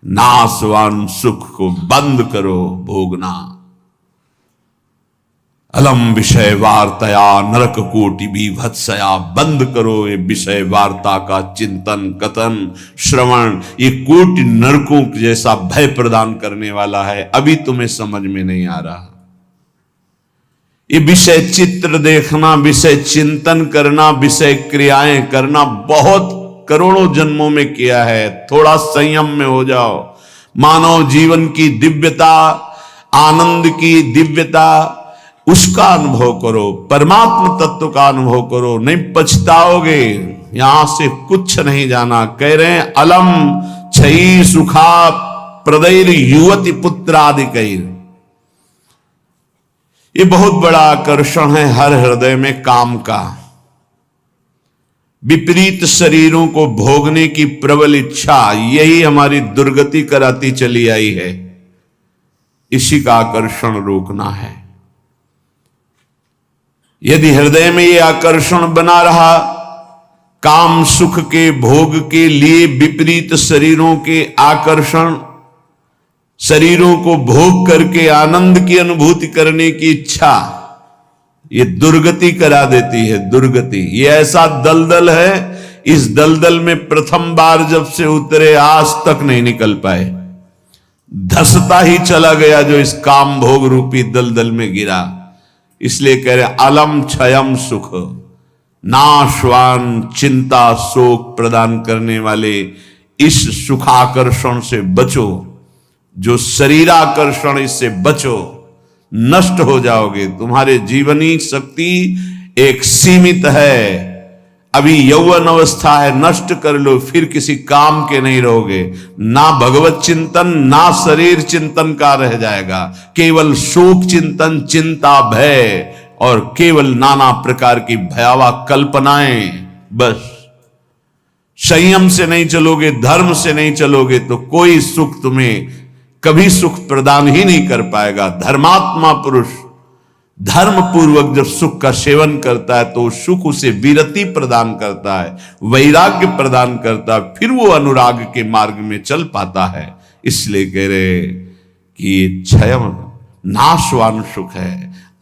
नाशवान सुख को बंद करो भोगना। अलम विषय वार्तया नरक कोटि बीभत्सया, बंद करो ये विषय वार्ता का चिंतन कथन श्रवण, ये कोटि नरकों जैसा भय प्रदान करने वाला है। अभी तुम्हें समझ में नहीं आ रहा। ये विषय चित्र देखना, विषय चिंतन करना, विषय क्रियाएं करना बहुत करोड़ों जन्मों में किया है। थोड़ा संयम में हो जाओ। मानव जीवन की दिव्यता, आनंद की दिव्यता, उसका अनुभव करो, परमात्म तत्व का अनुभव करो, नहीं पछताओगे। यहां से कुछ नहीं जाना। कह रहे हैं अलम छई सुखा प्रदैर युवती पुत्रादिकैर। ये बहुत बड़ा आकर्षण है हर हृदय में काम का। विपरीत शरीरों को भोगने की प्रबल इच्छा, यही हमारी दुर्गति कराती चली आई है। इसी का आकर्षण रोकना है। यदि हृदय में यह आकर्षण बना रहा काम सुख के भोग के लिए, विपरीत शरीरों के आकर्षण, शरीरों को भोग करके आनंद की अनुभूति करने की इच्छा, ये दुर्गति करा देती है। दुर्गति ये ऐसा दलदल है, इस दलदल में प्रथम बार जब से उतरे आज तक नहीं निकल पाए। धसता ही चला गया जो इस काम भोग रूपी दलदल में गिरा। इसलिए कह रहे अलम क्षयम सुख, नाशवान चिंता शोक प्रदान करने वाले इस सुखाकर्षण से बचो। जो शरीराकर्षण, इससे बचो, नष्ट हो जाओगे। तुम्हारे जीवनी शक्ति एक सीमित है। अभी यौवन अवस्था है, नष्ट कर लो, फिर किसी काम के नहीं रहोगे। ना भगवत चिंतन ना शरीर चिंतन का रह जाएगा। केवल शोक चिंतन, चिंता, भय और केवल नाना प्रकार की भयावह कल्पनाएं। बस संयम से नहीं चलोगे, धर्म से नहीं चलोगे तो कोई सुख तुम्हें कभी सुख प्रदान ही नहीं कर पाएगा। धर्मात्मा पुरुष धर्म पूर्वक जब सुख का सेवन करता है तो सुख उसे विरति प्रदान करता है, वैराग्य प्रदान करता है, फिर वो अनुराग के मार्ग में चल पाता है। इसलिए कह रहे कि ये क्षय नाशवान सुख है।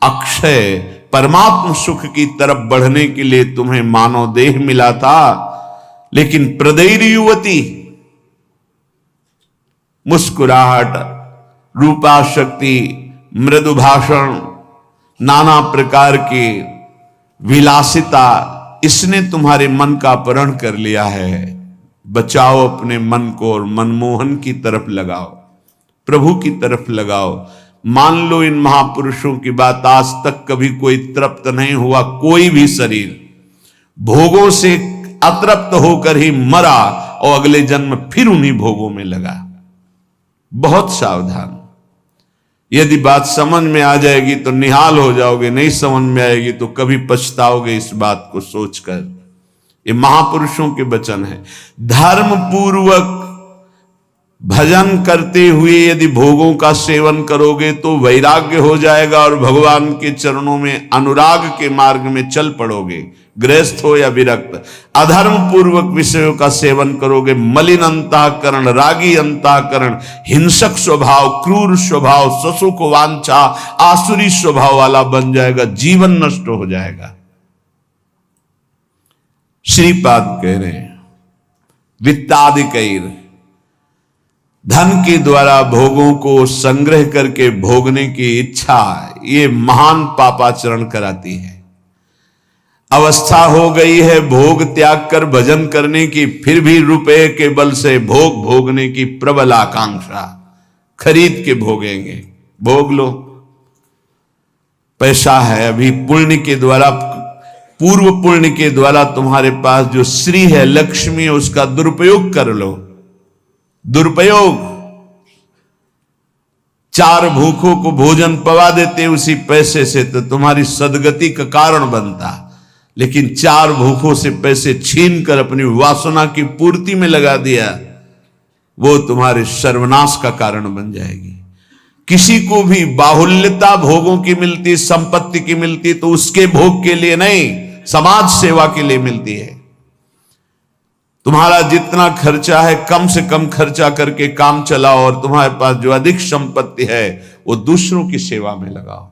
अक्षय परमात्म सुख की तरफ बढ़ने के लिए तुम्हें मानव देह मिला था, लेकिन प्रदैर युवती, मुस्कुराहट, रूपा शक्ति, मृदु भाषण, नाना प्रकार की विलासिता, इसने तुम्हारे मन का अपहरण कर लिया है। बचाओ अपने मन को और मनमोहन की तरफ लगाओ, प्रभु की तरफ लगाओ। मान लो इन महापुरुषों की बात, आज तक कभी कोई तृप्त नहीं हुआ। कोई भी शरीर भोगों से अतृप्त होकर ही मरा और अगले जन्म फिर उन्हीं भोगों में लगा। बहुत सावधान। यदि बात समझ में आ जाएगी तो निहाल हो जाओगे, नहीं समझ में आएगी तो कभी पछताओगे इस बात को सोचकर। ये महापुरुषों के वचन है। धर्म पूर्वक भजन करते हुए यदि भोगों का सेवन करोगे तो वैराग्य हो जाएगा और भगवान के चरणों में अनुराग के मार्ग में चल पड़ोगे, गृहस्थ हो या विरक्त। अधर्म पूर्वक विषयों का सेवन करोगे, मलिन अंतःकरण, रागी अंतःकरण, हिंसक स्वभाव, क्रूर स्वभाव, ससुख वांछा, आसुरी स्वभाव वाला बन जाएगा, जीवन नष्ट हो जाएगा। श्रीपाद कह रहे हैं वित्तादिकैर, धन के द्वारा भोगों को संग्रह करके भोगने की इच्छा, ये महान पापाचरण कराती है। अवस्था हो गई है भोग त्याग कर भजन करने की, फिर भी रुपए के बल से भोग भोगने की प्रबल आकांक्षा, खरीद के भोगेंगे। भोग लो, पैसा है, अभी पुण्य के द्वारा, पूर्व पुण्य के द्वारा तुम्हारे पास जो श्री है, लक्ष्मी है, उसका दुरुपयोग कर लो। दुरुपयोग, 4 भूखों को भोजन पवा देते उसी पैसे से तो तुम्हारी सदगति का कारण बनता, लेकिन 4 भूखों से पैसे छीन कर अपनी वासना की पूर्ति में लगा दिया, वो तुम्हारे सर्वनाश का कारण बन जाएगी। किसी को भी बाहुल्यता भोगों की मिलती, संपत्ति की मिलती तो उसके भोग के लिए नहीं, समाज सेवा के लिए मिलती है। तुम्हारा जितना खर्चा है कम से कम खर्चा करके काम चलाओ, और तुम्हारे पास जो अधिक संपत्ति है वो दूसरों की सेवा में लगाओ,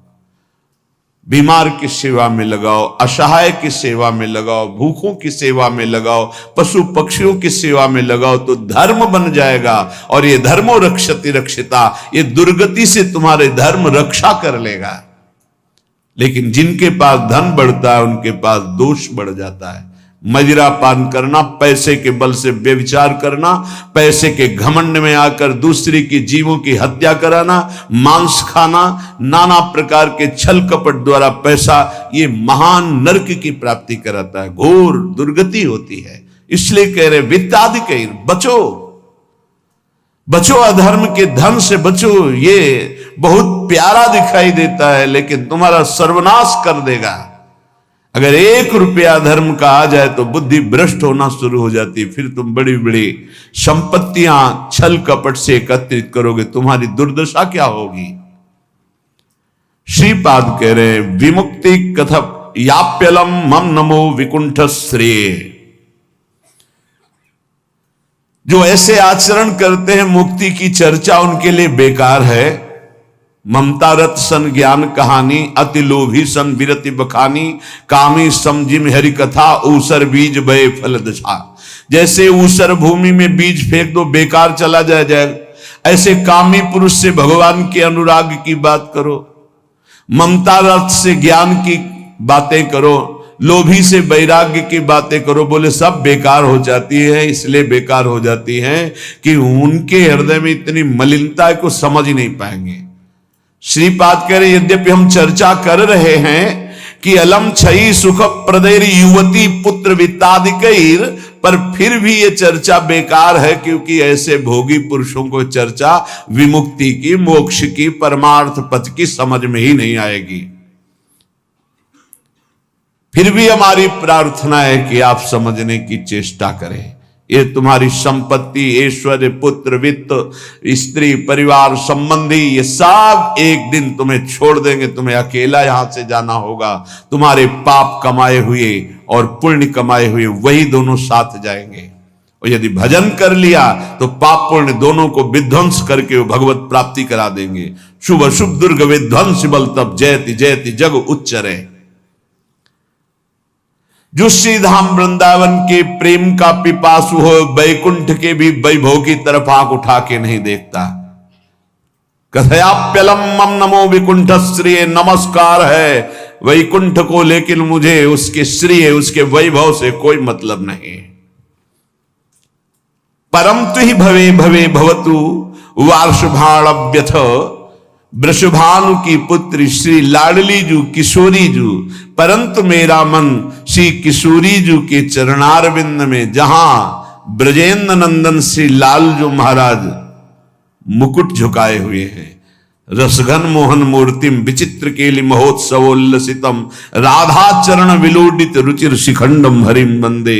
बीमार की सेवा में लगाओ, असहाय की सेवा में लगाओ, भूखों की सेवा में लगाओ, पशु पक्षियों की सेवा में लगाओ, तो धर्म बन जाएगा। और ये धर्मो रक्षति रक्षिता, ये दुर्गति से तुम्हारे धर्म रक्षा कर लेगा। लेकिन जिनके पास धन बढ़ता है उनके पास दोष बढ़ जाता है। मदिरा पान करना, पैसे के बल से व्यभिचार करना, पैसे के घमंड में आकर दूसरे की जीवों की हत्या कराना, मांस खाना, नाना प्रकार के छल कपट द्वारा पैसा, ये महान नरक की प्राप्ति कराता है, घोर दुर्गति होती है। इसलिए कह रहे वित्ताधिकैर, बचो बचो, अधर्म के धन से बचो। ये बहुत प्यारा दिखाई देता है लेकिन तुम्हारा सर्वनाश कर देगा। अगर 1 रुपया धर्म का आ जाए तो बुद्धि भ्रष्ट होना शुरू हो जाती है। फिर तुम बड़ी बड़ी संपत्तियां छल कपट से एकत्रित करोगे, तुम्हारी दुर्दशा क्या होगी। श्रीपाद कह रहे विमुक्ति कथप याप्यलम मम नमो विकुंठ श्रेय। जो ऐसे आचरण करते हैं मुक्ति की चर्चा उनके लिए बेकार है। ममता रत सन ज्ञान कहानी, अति लोभी सन विरति बखानी, कामी समझिम हरि कथा, ऊसर बीज बये फल दशा। जैसे ऊसर भूमि में बीज फेंक दो बेकार चला जाए, ऐसे कामी पुरुष से भगवान के अनुराग की बात करो, ममता रत से ज्ञान की बातें करो, लोभी से वैराग्य की बातें करो, बोले सब बेकार हो जाती है। इसलिए बेकार हो जाती है कि उनके हृदय में इतनी मलिनता है को समझ ही नहीं पाएंगे। श्रीपाद कह रहे यद्यपि हम चर्चा कर रहे हैं कि अलम छई सुख प्रदैर युवती पुत्र वित्तादिकैर, पर फिर भी ये चर्चा बेकार है, क्योंकि ऐसे भोगी पुरुषों को चर्चा विमुक्ति की, मोक्ष की, परमार्थ पथ की समझ में ही नहीं आएगी। फिर भी हमारी प्रार्थना है कि आप समझने की चेष्टा करें। ये तुम्हारी संपत्ति, ऐश्वर्य, पुत्र, वित्त, स्त्री, परिवार, संबंधी, ये सब एक दिन तुम्हें छोड़ देंगे। तुम्हें अकेला यहां से जाना होगा। तुम्हारे पाप कमाए हुए और पुण्य कमाए हुए वही दोनों साथ जाएंगे। और यदि भजन कर लिया तो पाप पुण्य दोनों को विध्वंस करके वो भगवत प्राप्ति करा देंगे। शुभ शुभ दुर्ग विध्वंस बल तब जयति जयति जग उच्चरे। जो श्री धाम वृंदावन के प्रेम का पिपासु हो, वैकुंठ के भी वैभव की तरफ आंख उठा के नहीं देखता। कथयाप्यलम मम नमो विकुंठ श्रेय, नमस्कार है वैकुंठ को, लेकिन मुझे उसके श्रेय, उसके वैभव से कोई मतलब नहीं। परम तु ही भवे भवे भवतु वार्षभाण्यथ, वृषभानु की पुत्री श्री लाडली जू किशोरी जू, परंतु मेरा मन श्री किशोरी जू के चरणारविंद में, जहां ब्रजेंद्र नंदन श्री लालजू महाराज मुकुट झुकाए हुए हैं। रसघन मोहन मूर्तिम विचित्र केलि महोत्सवोल्लसितम, राधा चरण विलोडित रुचिर शिखंडम हरिम वंदे।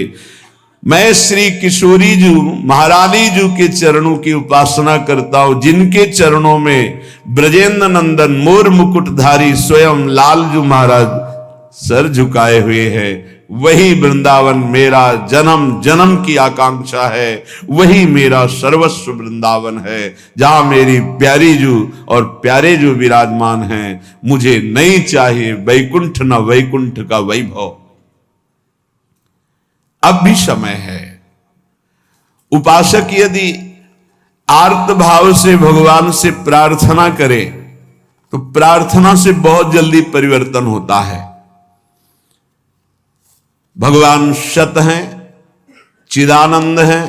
मैं श्री किशोरी जू महारानी जू के चरणों की उपासना करता हूं, जिनके चरणों में ब्रजेंद्र नंदन मोर मुकुटधारी स्वयं लालजू महाराज सर झुकाए हुए हैं। वही वृंदावन मेरा जन्म जन्म की आकांक्षा है, वही मेरा सर्वस्व वृंदावन है, जहां मेरी प्यारी जू और प्यारे जू विराजमान हैं। मुझे नहीं चाहिए वैकुंठ न वैकुंठ का वैभव। अब भी समय है। उपासक यदि आर्त भाव से भगवान से प्रार्थना करे तो प्रार्थना से बहुत जल्दी परिवर्तन होता है। भगवान सत हैं, चिदानंद हैं,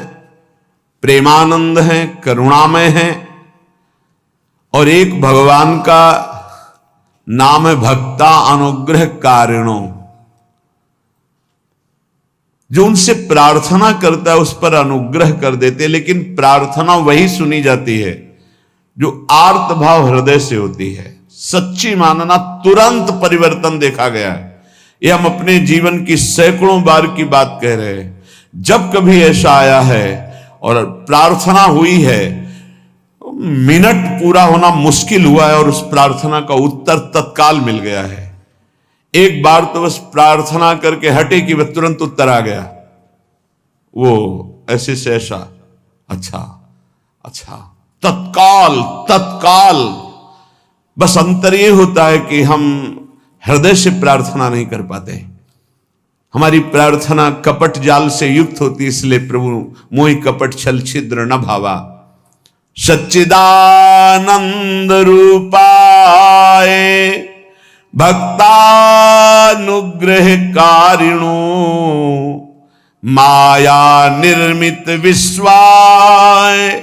प्रेमानंद हैं, करुणामय हैं, और एक भगवान का नाम है भक्ता अनुग्रह कारिणो। जो उनसे प्रार्थना करता है उस पर अनुग्रह कर देते, लेकिन प्रार्थना वही सुनी जाती है जो आर्त भाव हृदय से होती है। सच्ची मानना, तुरंत परिवर्तन देखा गया है। ये हम अपने जीवन की सैकड़ों बार की बात कह रहे हैं। जब कभी ऐसा आया है और प्रार्थना हुई है, मिनट पूरा होना मुश्किल हुआ है और उस प्रार्थना का उत्तर तत्काल मिल गया है। एक बार तो बस प्रार्थना करके हटे कि वह तुरंत उत्तर आ गया। वो ऐसे से ऐसा, अच्छा अच्छा, तत्काल तत्काल। बस अंतर ये होता है कि हम हृदय से प्रार्थना नहीं कर पाते, हमारी प्रार्थना कपट जाल से युक्त होती, इसलिए प्रभु मोहि कपट छल छिद्र न भावा। सच्चिदानंद रूपाय भक्तानुग्रह कारिणो माया निर्मित विश्वाय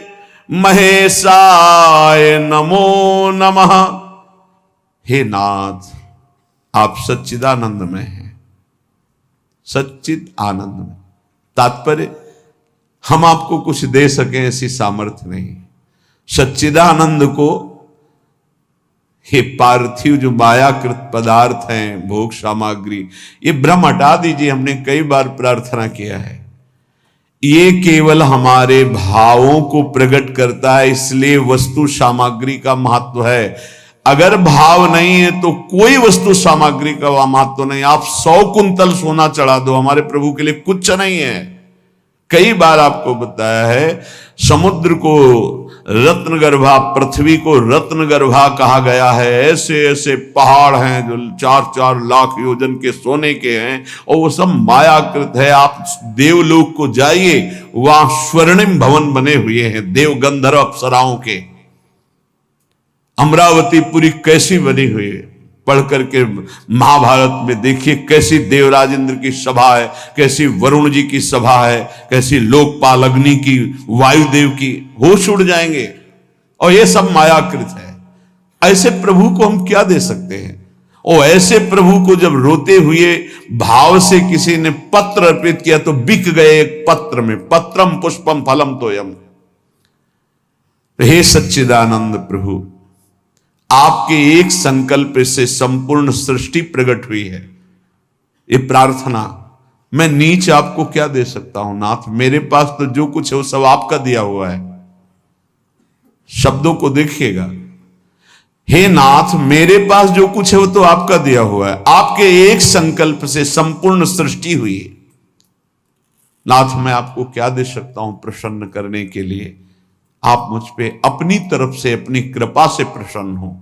महेशाय नमो नमः। हे नाथ, आप सच्चिदानंद में हैं, सच्चिद आनंद में। तात्पर्य, हम आपको कुछ दे सकें ऐसी सामर्थ्य नहीं। सच्चिदानंद को हे पार्थिव जो मायाकृत पदार्थ हैं, भोग सामग्री, ये भ्रम हटा दीजिए। हमने कई बार प्रार्थना किया है, ये केवल हमारे भावों को प्रकट करता है, इसलिए वस्तु सामग्री का महत्व है। अगर भाव नहीं है तो कोई वस्तु सामग्री का महत्व नहीं। आप 100 कुंतल सोना चढ़ा दो, हमारे प्रभु के लिए कुछ नहीं है। कई बार आपको बताया है, समुद्र को रत्नगर्भा, पृथ्वी को रत्नगर्भा कहा गया है। ऐसे ऐसे पहाड़ हैं जो 4-4 लाख योजन के सोने के हैं, और वो सब मायाकृत है। आप देवलोक को जाइए, वहां स्वर्णिम भवन बने हुए हैं देव गंधर्व अप्सराओं के। अमरावतीपुरी कैसी बनी हुई है, पढ़ करके महाभारत में देखिए कैसी देवराज इंद्र की सभा है, कैसी वरुण जी की सभा है, कैसी लोकपाल अग्नि की, वायुदेव की, होश उड़ जाएंगे। और ये सब मायाकृत है। ऐसे प्रभु को हम क्या दे सकते हैं? और ऐसे प्रभु को जब रोते हुए भाव से किसी ने पत्र अर्पित किया तो बिक गए एक पत्र में। पत्रम पुष्पम फलम तोयम। हे सच्चिदानंद प्रभु, आपके एक संकल्प से संपूर्ण सृष्टि प्रकट हुई है। ये प्रार्थना, मैं नीच आपको क्या दे सकता हूं नाथ? मेरे पास तो जो कुछ है वो सब आपका दिया हुआ है। शब्दों को देखिएगा, हे नाथ, मेरे पास जो कुछ है वो तो आपका दिया हुआ है। आपके एक संकल्प से संपूर्ण सृष्टि हुई है। नाथ, मैं आपको क्या दे सकता हूं प्रसन्न करने के लिए? आप मुझ पे अपनी तरफ से, अपनी कृपा से प्रसन्न हो।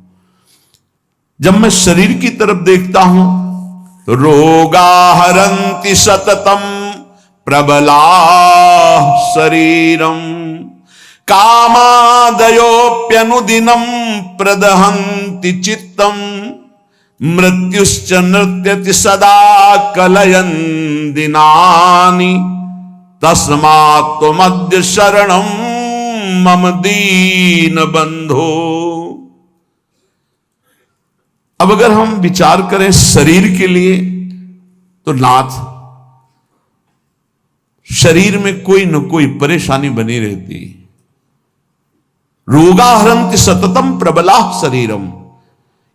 जब मैं शरीर की तरफ देखता हूं तो रोगा हरन्ति सततम प्रबला शरीरम कामादयोप्यनुदिनम प्रदहन्ति चित्तम मृत्युश्च नृत्यति सदा कलयन् दिनानि तस्मात् त्वमद्य शरणं मम दीन बंधो। अब अगर हम विचार करें शरीर के लिए, तो नाथ, शरीर में कोई न कोई परेशानी बनी रहती। रोगाहरन्ति सततम प्रबला शरीरम।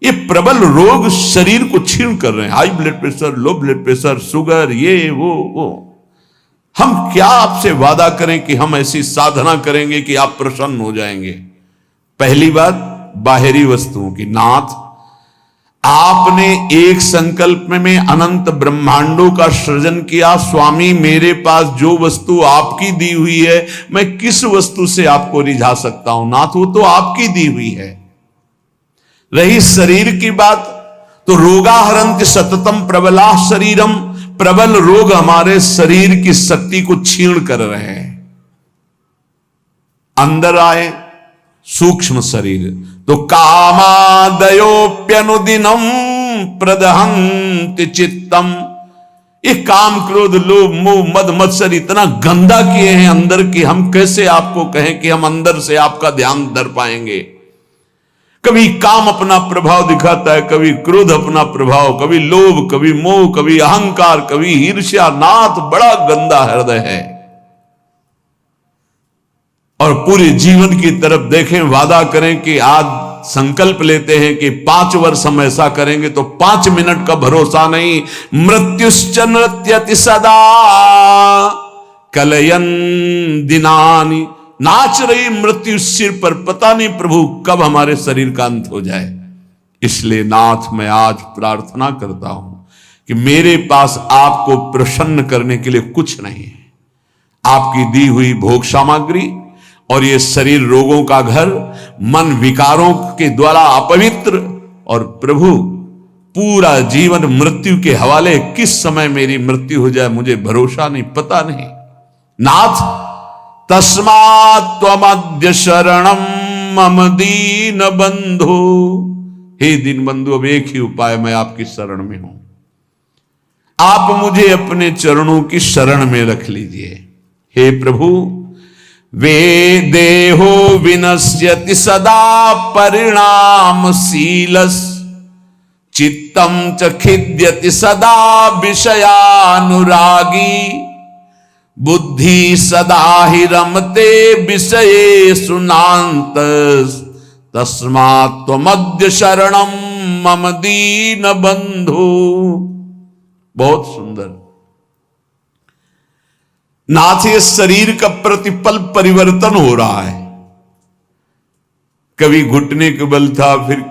ये प्रबल रोग शरीर को छीण कर रहे हैं। High blood pressure, low blood pressure, sugar, ये वो। हम क्या आपसे वादा करें कि हम ऐसी साधना करेंगे कि आप प्रसन्न हो जाएंगे? पहली बात, बाहरी वस्तुओं की। नाथ, आपने एक संकल्प में अनंत ब्रह्मांडों का सृजन किया। स्वामी, मेरे पास जो वस्तु आपकी दी हुई है, मैं किस वस्तु से आपको रिझा सकता हूं? नाथ, वो तो आपकी दी हुई है। रही शरीर की बात, तो रोगाहरन्ति सततम प्रबला शरीरम। प्रबल रोग हमारे शरीर की शक्ति को छीण कर रहे हैं। अंदर आए सूक्ष्म शरीर, तो कामादयोप्यनुदिनम प्रदहन्ति चित्तम। ये काम, क्रोध, लोभ, मोह, मद, मत्सर इतना गंदा किए हैं अंदर की, हम कैसे आपको कहें कि हम अंदर से आपका ध्यान धर पाएंगे? कभी काम अपना प्रभाव दिखाता है, कभी क्रोध अपना प्रभाव, कभी लोभ, कभी मोह, कभी अहंकार, कभी ईर्ष्या। नाथ, बड़ा गंदा हृदय है। और पूरे जीवन की तरफ देखें, वादा करें कि आज संकल्प लेते हैं कि 5 वर्ष हम ऐसा करेंगे, तो 5 मिनट का भरोसा नहीं। मृत्युश्च नृत्यति सदा कलयन् दिनानि। नाच रही मृत्यु सिर पर, पता नहीं प्रभु कब हमारे शरीर का अंत हो जाए। इसलिए नाथ, मैं आज प्रार्थना करता हूं कि मेरे पास आपको प्रसन्न करने के लिए कुछ नहीं है। आपकी दी हुई भोग सामग्री और ये शरीर रोगों का घर, मन विकारों के द्वारा अपवित्र, और प्रभु पूरा जीवन मृत्यु के हवाले, किस समय मेरी मृत्यु हो जाए मुझे भरोसा नहीं, पता नहीं। नाथ तस्मात् त्वमद्य शरणम मम दीन बंधु, हे दीन बंधु अब एक ही उपाय, मैं आपकी शरण में हूं, आप मुझे अपने चरणों की शरण में रख लीजिए। हे प्रभु, वे देहो विनश्यति सदा परिणामशीलस्, चित्तम च खिद्यति सदा विषयानुरागी, बुद्धि सदा हि रमते विषयेषु नान्तस्, तस्मात् त्वमद्य शरणम मम दीन बंधु। बहुत सुंदर। नाथ, ये शरीर का प्रतिपल परिवर्तन हो रहा है। कभी घुटने के बल था, फिर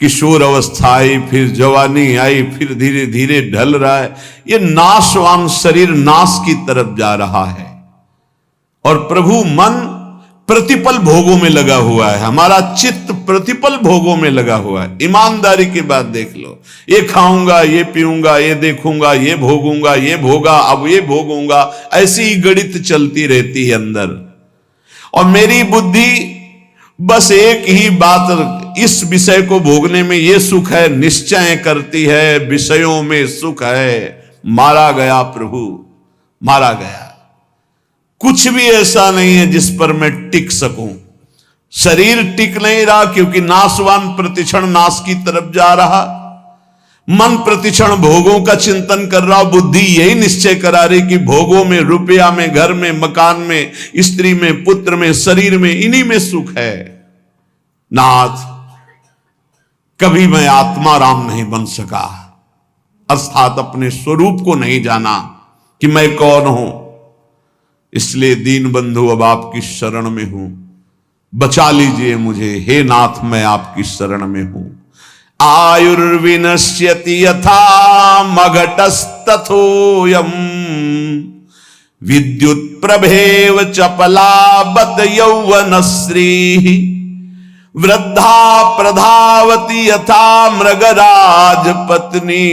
किशोर अवस्था आई, फिर जवानी आई, फिर धीरे धीरे ढल रहा है। ये नाशवान शरीर नाश की तरफ जा रहा है और प्रभु मन प्रतिपल भोगों में लगा हुआ है, हमारा चित्त प्रतिपल भोगों में लगा हुआ है। ईमानदारी की बात देख लो, ये खाऊंगा, ये पीऊंगा, ये देखूंगा, ये भोगूंगा, ये भोगा, अब ये भोगूंगा, ऐसी ही गणित चलती रहती है अंदर। और मेरी बुद्धि बस एक ही बात, इस विषय को भोगने में ये सुख है निश्चय करती है, विषयों में सुख है। मारा गया प्रभु, मारा गया। कुछ भी ऐसा नहीं है जिस पर मैं टिक सकूं। शरीर टिक नहीं रहा क्योंकि नाशवान प्रतिक्षण नाश की तरफ जा रहा, मन प्रतिक्षण भोगों का चिंतन कर रहा, बुद्धि यही निश्चय करा रही कि भोगों में, रुपया में, घर में, मकान में, स्त्री में, पुत्र में, शरीर में, इन्हीं में सुख है। नाथ, कभी मैं आत्मा राम नहीं बन सका, अर्थात अपने स्वरूप को नहीं जाना कि मैं कौन हूं। इसलिए दीन बंधु अब आपकी शरण में हूं, बचा लीजिए मुझे। हे नाथ, मैं आपकी शरण में हूं। आयुर्विनश्यति यथा मघटस्तथोयम, विद्युत प्रभेव चपला बत यौवनश्री, वृद्धा प्रधावती यथा मृगराज पत्नी,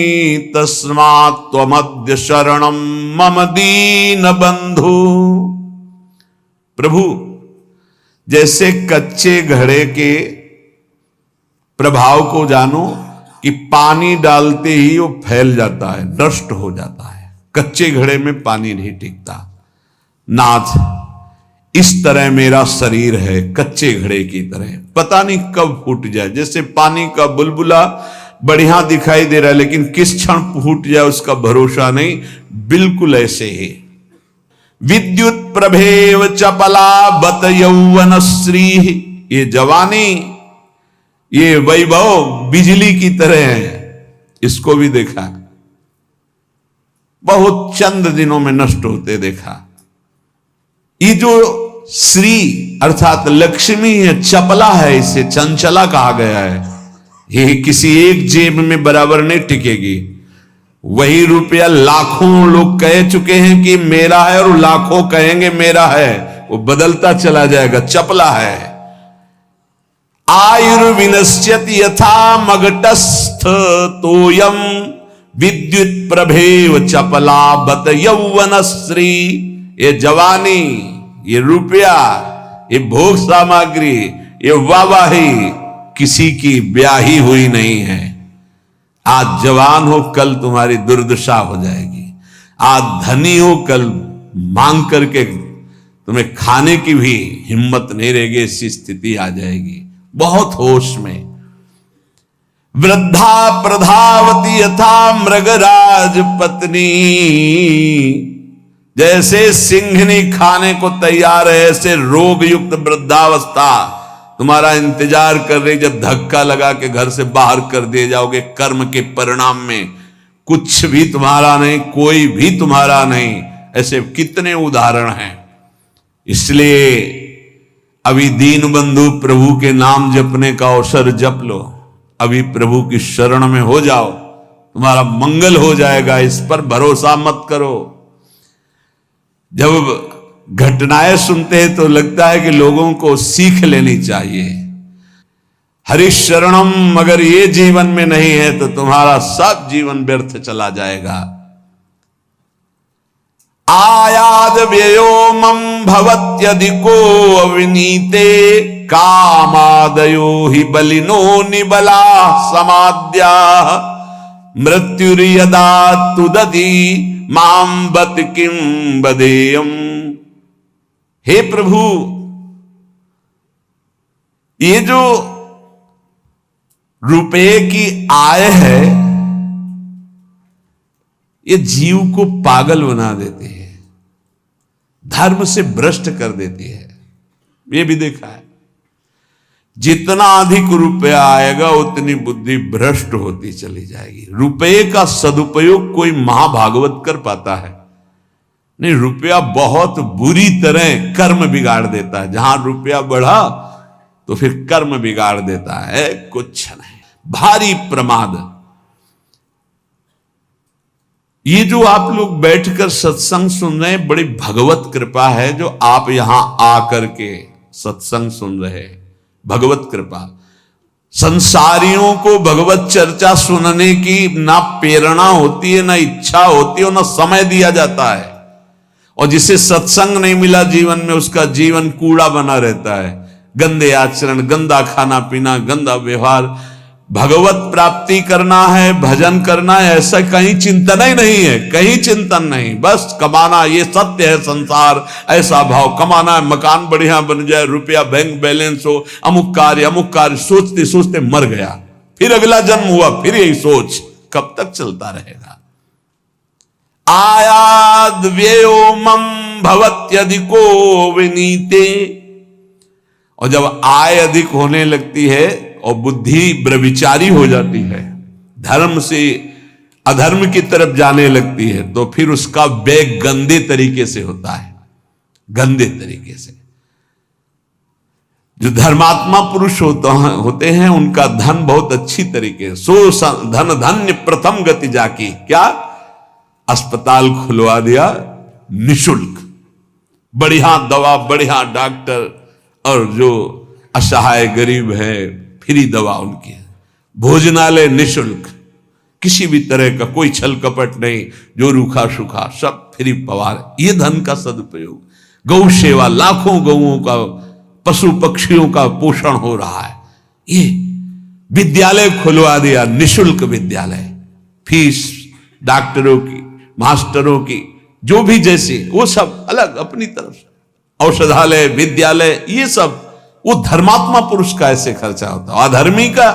तस्मात् त्वमद्य शरणम मम दीन बंधु। प्रभु, जैसे कच्चे घड़े के प्रभाव को जानो कि पानी डालते ही वो फैल जाता है, नष्ट हो जाता है, कच्चे घड़े में पानी नहीं टिकता। नाथ, इस तरह मेरा शरीर है, कच्चे घड़े की तरह, पता नहीं कब फूट जाए। जैसे पानी का बुलबुला बढ़िया दिखाई दे रहा है लेकिन किस क्षण फूट जाए उसका भरोसा नहीं, बिल्कुल ऐसे ही। विद्युत प्रभेव चपला बत यौवनश्री, ये जवानी, ये वैभव बिजली की तरह है। इसको भी देखा, बहुत चंद दिनों में नष्ट होते देखा। ये जो श्री अर्थात लक्ष्मी है, चपला है, इसे चंचला कहा गया है। ये किसी एक जेब में बराबर नहीं टिकेगी। वही रुपया लाखों लोग कह चुके हैं कि मेरा है और लाखों कहेंगे मेरा है, वो बदलता चला जाएगा, चपला है। आयुर्विनश्यति यथा मघटस्थ तोयम, विद्युत प्रभेव चपला बत यौवनश्री। ये जवानी, ये रुपया, ये भोग सामग्री, ये वाहवाही किसी की ब्याही हुई नहीं है। आज जवान हो, कल तुम्हारी दुर्दशा हो जाएगी। आज धनी हो, कल मांग करके तुम्हें खाने की भी हिम्मत नहीं रहेगी, ऐसी स्थिति आ जाएगी। बहुत होश में। वृद्धा प्रधावती यथा मृगराज पत्नी, जैसे सिंहनी खाने को तैयार है, ऐसे रोग युक्त वृद्धावस्था तुम्हारा इंतजार कर रही। जब धक्का लगा के घर से बाहर कर दिए जाओगे, कर्म के परिणाम में कुछ भी तुम्हारा नहीं, कोई भी तुम्हारा नहीं। ऐसे कितने उदाहरण हैं। इसलिए अभी दीन बंधु प्रभु के नाम जपने का अवसर जप लो, अभी प्रभु की शरण में हो जाओ, तुम्हारा मंगल हो जाएगा। इस पर भरोसा मत करो। जब घटनाएं सुनते हैं तो लगता है कि लोगों को सीख लेनी चाहिए। हरिशरणम अगर ये जीवन में नहीं है तो तुम्हारा सब जीवन व्यर्थ चला जाएगा। आयाद व्ययो मम भवत्यधिको अविनीते कामादयो हि बलिनो निबला समाद्या मृत्युर्यदा तुदति मां बत किं बदेयम। हे प्रभु, ये जो रुपये की आय है ये जीव को पागल बना देती है, धर्म से भ्रष्ट कर देती है। ये भी देखा है, जितना अधिक रुपया आएगा उतनी बुद्धि भ्रष्ट होती चली जाएगी। रुपये का सदुपयोग कोई महाभागवत कर पाता है नहीं, रुपया बहुत बुरी तरह कर्म बिगाड़ देता है। जहां रुपया बढ़ा तो फिर कर्म बिगाड़ देता है, कुछ नहीं, भारी प्रमाद। ये जो आप लोग बैठकर सत्संग सुन रहे हैं, बड़ी भगवत कृपा है जो आप यहां आकर के सत्संग सुन रहे हैं, भगवत कृपा। संसारियों को भगवत चर्चा सुनने की ना प्रेरणा होती है, ना इच्छा होती है, ना समय दिया जाता है। और जिसे सत्संग नहीं मिला जीवन में, उसका जीवन कूड़ा बना रहता है, गंदे आचरण, गंदा खाना पीना, गंदा व्यवहार। भगवत प्राप्ति करना है, भजन करना है, ऐसा कहीं चिंतन ही नहीं है, कहीं चिंतन नहीं। बस कमाना, ये सत्य है संसार, ऐसा भाव, कमाना है, मकान बढ़िया बन जाए, रुपया बैंक बैलेंस हो, अमुक कार्य सोचते सोचते मर गया, फिर अगला जन्म हुआ, फिर यही सोच, कब तक चलता रहेगा। आयाद व्ययो मम भवत्यधिको विनीते। और जब आय अधिक होने लगती है और बुद्धि व्यभिचारी हो जाती है, धर्म से अधर्म की तरफ जाने लगती है, तो फिर उसका व्यय गंदे तरीके से होता है, गंदे तरीके से। जो धर्मात्मा पुरुष होते हैं उनका धन बहुत अच्छी तरीके, सो धन धन्य प्रथम गति जाकी। क्या? अस्पताल खुलवा दिया निशुल्क, बढ़िया दवा, बढ़िया डॉक्टर, और जो असहाय गरीब है फ्री दवा उनकी, भोजनालय निशुल्क, किसी भी तरह का कोई छल कपट नहीं, जो रूखा सूखा सब फ्री पवार। ये धन का सदुपयोग। गौ सेवा, लाखों गौओं का, पशु पक्षियों का पोषण हो रहा है। ये विद्यालय खुलवा दिया, निशुल्क विद्यालय, फीस डॉक्टरों की, मास्टरों की, जो भी जैसे, वो सब अलग अपनी तरफ से, औषधालय, विद्यालय, ये सब वो धर्मात्मा पुरुष का ऐसे खर्चा होता है। अधर्मी का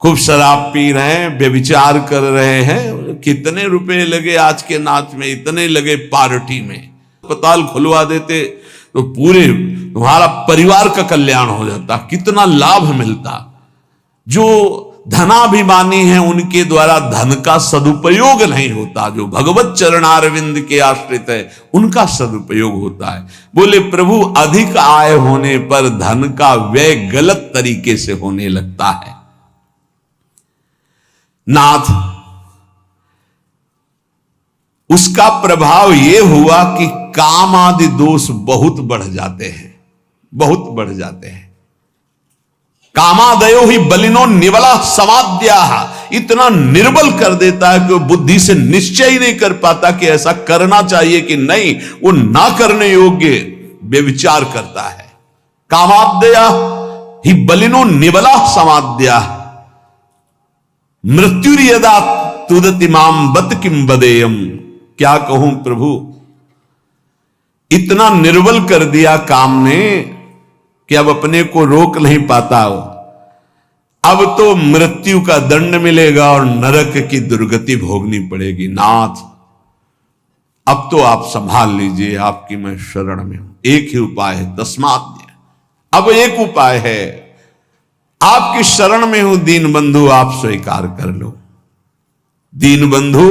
खूब शराब पी रहे हैं, व्यभिचार कर रहे हैं, कितने रुपए लगे आज के नाच में, इतने लगे पार्टी में। अस्पताल खुलवा देते तो पूरे तुम्हारा परिवार का कल्याण हो जाता, कितना लाभ मिलता। जो धनाभिमानी हैं उनके द्वारा धन का सदुपयोग नहीं होता, जो भगवत चरणारविंद के आश्रित है उनका सदुपयोग होता है। बोले प्रभु, अधिक आय होने पर धन का व्यय गलत तरीके से होने लगता है। नाथ, उसका प्रभाव यह हुआ कि काम आदि दोष बहुत बढ़ जाते हैं, बहुत बढ़ जाते हैं। कामादयो ही बलिनो निबला समाद्या, इतना निर्बल कर देता है कि वो बुद्धि से निश्चय ही नहीं कर पाता कि ऐसा करना चाहिए कि नहीं, वो ना करने योग्य व्यभिचार करता है। कामादया ही बलिनो निबला समाद्या मृत्युर्यदा तुदति माम बत किम बदेयम। क्या कहूं प्रभु, इतना निर्बल कर दिया काम ने कि अब अपने को रोक नहीं पाता हो। अब तो मृत्यु का दंड मिलेगा और नरक की दुर्गति भोगनी पड़ेगी। नाथ, अब तो आप संभाल लीजिए, आपकी मैं शरण में हूं। एक ही उपाय है, तस्मात्। अब एक उपाय है, आपकी शरण में हूं दीन बंधु, आप स्वीकार कर लो। दीन बंधु,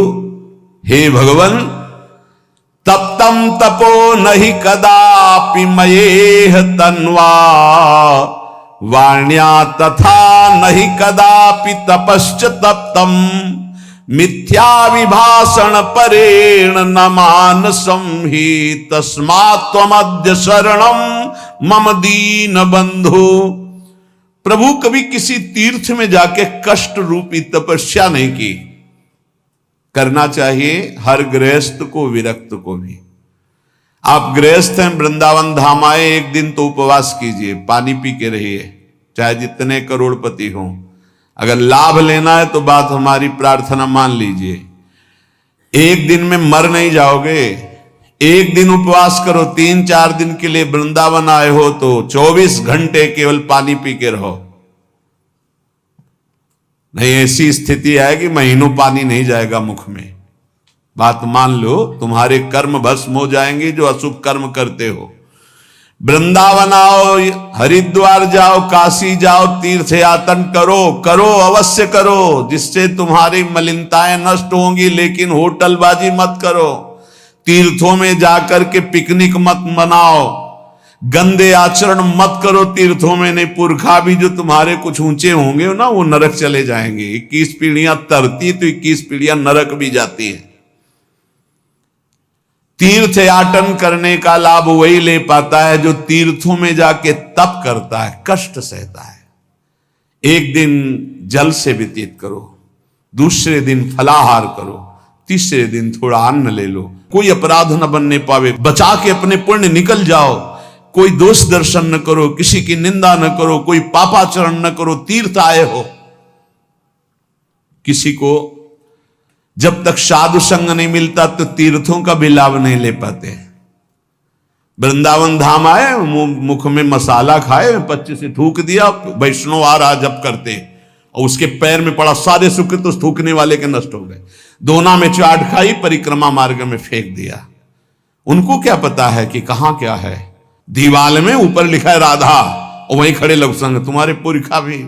हे भगवन, तप्तम तपो नहीं कदापि मयेह तन्वा वाण्या तथा नहीं कदापि तपश्च तप्तम मिथ्या विभाषण परेण न मानसं हि तस्मात् त्वमद्य शरणं मम दीन बंधु। प्रभु कभी किसी तीर्थ में जाके कष्ट रूपी तपस्या नहीं की। करना चाहिए हर गृहस्थ को, विरक्त को भी। आप गृहस्थ हैं, वृंदावन धाम आए, एक दिन तो उपवास कीजिए, पानी पी के रहिए, चाहे जितने करोड़पति हों। अगर लाभ लेना है तो बात हमारी प्रार्थना मान लीजिए। एक दिन में मर नहीं जाओगे। एक दिन उपवास करो, 3-4 दिन के लिए वृंदावन आए हो तो 24 घंटे केवल पानी पी के रहो। नहीं, ऐसी स्थिति आएगी महीनों पानी नहीं जाएगा मुख में। बात मान लो, तुम्हारे कर्म भस्म हो जाएंगे जो अशुभ कर्म करते हो। वृंदावन आओ, हरिद्वार जाओ, काशी जाओ, तीर्थ यातन करो, करो अवश्य करो, जिससे तुम्हारी मलिनताएं नष्ट होंगी। लेकिन होटलबाजी मत करो, तीर्थों में जाकर के पिकनिक मत मनाओ, गंदे आचरण मत करो तीर्थों में। नहीं, पुरखा भी जो तुम्हारे कुछ ऊंचे होंगे ना, वो नरक चले जाएंगे। 21 पीढ़ियां तरती तो 21 पीढ़ियां नरक भी जाती है। तीर्थ याटन करने का लाभ वही ले पाता है जो तीर्थों में जाके तप करता है, कष्ट सहता है। एक दिन जल से व्यतीत करो, दूसरे दिन फलाहार करो, तीसरे दिन थोड़ा अन्न ले लो। कोई अपराध न बनने पावे, बचा के अपने पुण्य निकल जाओ। कोई दोष दर्शन न करो, किसी की निंदा न करो, कोई पापाचरण न करो। तीर्थ आए हो, किसी को जब तक साधु संग नहीं मिलता तो तीर्थों का भी लाभ नहीं ले पाते। वृंदावन धाम आए, मुख में मसाला खाए, 25 से थूक दिया, वैष्णव आ रहा जब करते, और उसके पैर में पड़ा, सारे सुख तो थूकने वाले के नष्ट हो गए। दोना में चाट खाई, परिक्रमा मार्ग में फेंक दिया। उनको क्या पता है कि कहां क्या है। दीवाल में ऊपर लिखा है राधा, और वहीं खड़े लोग संग। तुम्हारे पुरखा भी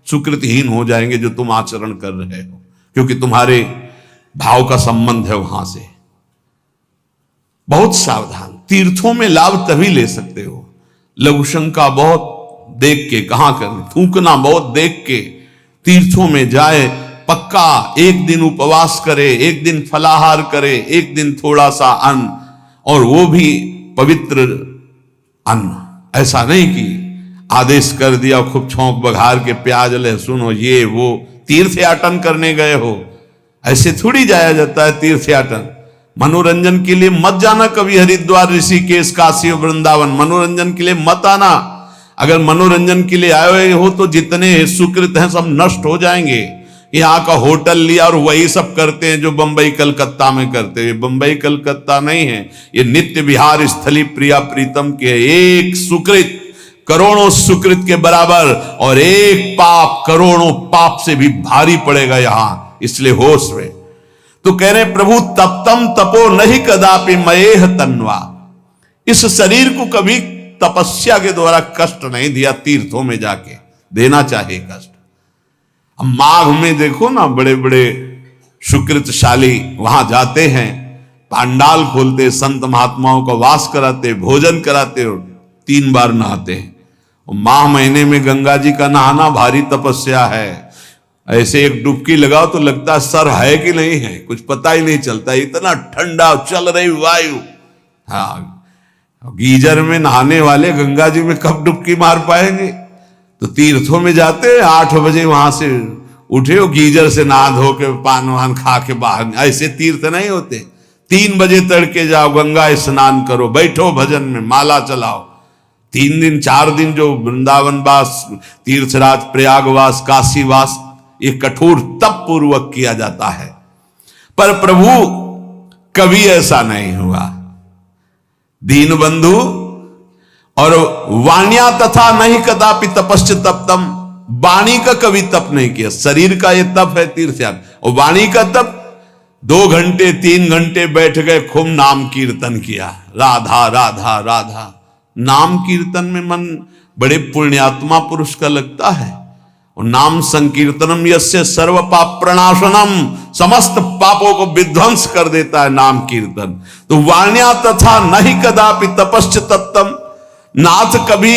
सुकृतहीन हो जाएंगे जो तुम आचरण कर रहे हो, क्योंकि तुम्हारे भाव का संबंध है वहां से। बहुत सावधान। तीर्थों में लाभ तभी ले सकते हो, लघु शंका बहुत देख के, कहां करने, थूकना बहुत देख के। तीर्थों में जाए, पक्का एक दिन उपवास करे, एक दिन फलाहार करे, एक दिन थोड़ा सा अन्न, और वो भी पवित्र अन्न। ऐसा नहीं कि आदेश कर दिया खूब छौंक बघार के प्याज लहसुन हो, ये वो। तीर्थ याटन करने गए हो, ऐसे थोड़ी जाया जाता है तीर्थ याटन। मनोरंजन के लिए मत जाना कभी हरिद्वार, ऋषिकेश, काशी और वृंदावन। मनोरंजन के लिए मत आना। अगर मनोरंजन के लिए आए हो तो जितने सुकृत हैं सब नष्ट हो जाएंगे। यहाँ का होटल लिया और वही सब करते हैं जो बंबई कलकत्ता में करते हैं। बंबई कलकत्ता नहीं है, ये नित्य विहार स्थली प्रिया प्रीतम के। एक सुकृत करोड़ों सुकृत के बराबर, और एक पाप करोड़ों पाप से भी भारी पड़ेगा यहां। इसलिए होश में। तो कह रहे प्रभु तप्तम तपो नहीं कदापि मयेह तन्वा। इस शरीर को कभी तपस्या के द्वारा कष्ट नहीं दिया, तीर्थों में जाके देना चाहिए कष्ट। अब माघ में देखो ना, बड़े बड़े सुकृतशाली वहां जाते हैं, पांडाल खोलते, संत महात्माओं का वास कराते, भोजन कराते और 3 बार नहाते हैं। और माह महीने में गंगा जी का नहाना भारी तपस्या है। ऐसे एक डुबकी लगाओ तो लगता है सर है कि नहीं है, कुछ पता ही नहीं चलता, इतना ठंडा चल रही वायु। हाँ, गीजर में नहाने वाले गंगा जी में कब डुबकी मार पाएंगे। तो तीर्थों में जाते 8 बजे वहां से उठे हो, गीजर से नहा धो के पान वान खा के बाहर। ऐसे तीर्थ नहीं होते। 3 बजे तड़के जाओ, गंगा स्नान करो, बैठो भजन में, माला चलाओ। 3 दिन 4 दिन जो वृंदावन वास, तीर्थराज, प्रयागवास, काशीवास, ये कठोर तप पूर्वक किया जाता है। पर प्रभु कभी ऐसा नहीं हुआ। दीन बंधु और वाण्या तथा नहीं कदापि तपश्च तप्तम। वाणी का कभी तप नहीं किया। शरीर का ये तप है तीर्थ याग, और वाणी का तप 2 घंटे 3 घंटे बैठ गए, खूब नाम कीर्तन किया, राधा राधा राधा। नाम कीर्तन में मन बड़े पुण्यात्मा पुरुष का लगता है। और नाम संकीर्तनम यस्य सर्व पाप प्रणाशनम, समस्त पापों को विध्वंस कर देता है नाम कीर्तन। तो वाण्या तथा नहीं कदापि तपश्च तप्तम। नाथ कभी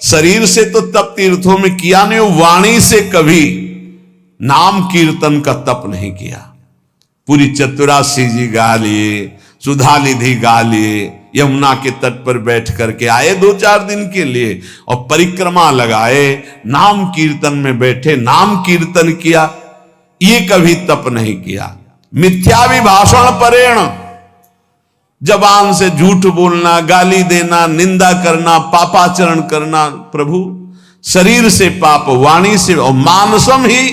शरीर से तो तप तीर्थों में किया नहीं, वाणी से कभी नाम कीर्तन का तप नहीं किया। पूरी चतुरासी जी गा लिए, सुधा निधि गा लिए, यमुना के तट पर बैठ करके आए 2-4 दिन के लिए और परिक्रमा लगाए, नाम कीर्तन में बैठे, नाम कीर्तन किया। ये कभी तप नहीं किया। मिथ्याभिभाषण परेण, जबान से झूठ बोलना, गाली देना, निंदा करना, पापाचरण करना, प्रभु शरीर से पाप, वाणी से, और मानसम ही,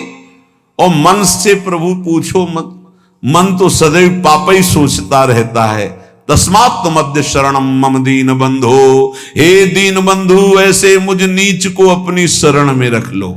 और मन से प्रभु पूछो मत। मन तो सदैव पाप ही सोचता रहता है। तस्मात् मध्य शरणम मम दीन बंधो, हे दीन बंधु ऐसे मुझ नीच को अपनी शरण में रख लो।